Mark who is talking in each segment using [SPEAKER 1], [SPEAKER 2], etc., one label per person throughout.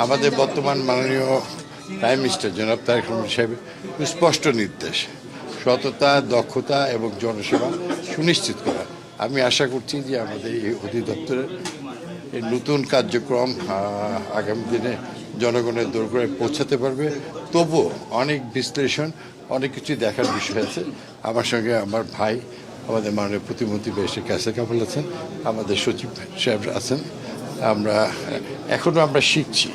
[SPEAKER 1] আমাদের বর্তমান মাননীয় প্রাইম মিনিস্টার জনাব তারেক রহমান সাহেবের স্পষ্ট নির্দেশ সততা, দক্ষতা এবং জনসেবা সুনিশ্চিত করা। আমি আশা করছি যে আমাদের এই অধিদপ্তরের এই নতুন কার্যক্রম আগামী দিনে জনগণের দোরগোড়ায় পৌঁছাতে পারবে। তবুও অনেক বিশ্লেষণ, অনেক কিছু দেখার বিষয় আছে। আমার সঙ্গে আমার ভাই, আমাদের মাননীয় প্রতিমন্ত্রী বেশি কাছে কাপল আছেন, আমাদের সচিব সাহেব আছেন। আমরা শিখছি।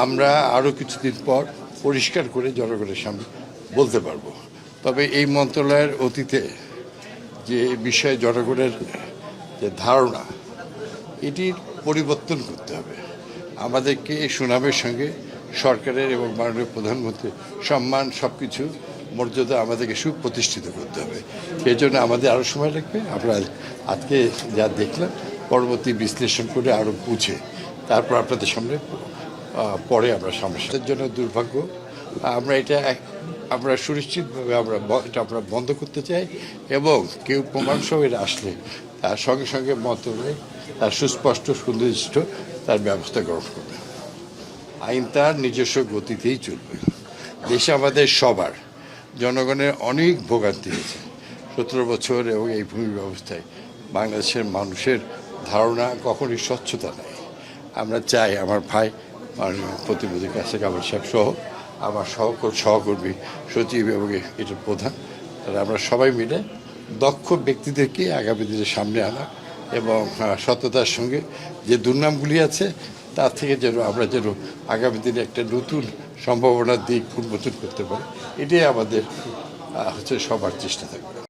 [SPEAKER 1] আমরা আরও কিছুদিন পর পরিষ্কার করে জনগণের সামনে বলতে পারবো। তবে এই মন্ত্রণালয়ের অতীতে যে বিষয়ে জনগণের যে ধারণা, এটির পরিবর্তন করতে হবে। আমাদেরকে এই সুনামের সঙ্গে সরকারের এবং মাননীয় প্রধানমন্ত্রীর সম্মান, সব কিছু মর্যাদা আমাদেরকে সুপ্রতিষ্ঠিত করতে হবে। সেই জন্য আমাদের আরও সময় লাগবে। আমরা আজকে যা দেখলাম, পরবর্তী বিশ্লেষণ করে আরও বুঝে তারপর আপনাদের সামনে পরে আমরা সমস্যার জন্য দুর্ভাগ্য। আমরা সুনিশ্চিতভাবে আমরা বন্ধ করতে চাই এবং কেউ প্রমাণসহ এর আসলে তার সঙ্গে সঙ্গে মন্ত্রণালয় তার সুস্পষ্ট সুনির্দিষ্ট তার ব্যবস্থা গ্রহণ করবে। আইন তার নিজস্ব গতিতেই চলবে। দেশে আমাদের সবার জনগণের অনেক ভোগান্তি হয়েছে 17 বছর, এবং এই ভূমি ব্যবস্থায় বাংলাদেশের মানুষের ধারণা কখনই স্বচ্ছতা নেই। আমরা চাই আমার ভাই মাননীয় প্রতিমন্ত্রী কাছে কামাল সাহেব সহ আমার সহকর্মী সচিব এবং এটার প্রধান, আমরা সবাই মিলে দক্ষ ব্যক্তিদেরকে আগামী দিনের সামনে আনা এবং সততার সঙ্গে যে দুর্নামগুলি আছে তার থেকে আমরা যেন আগামী দিনে একটা নতুন সম্ভাবনার দিক উন্মোচন করতে পারি, এটাই আমাদের সবার চেষ্টা থাকবে।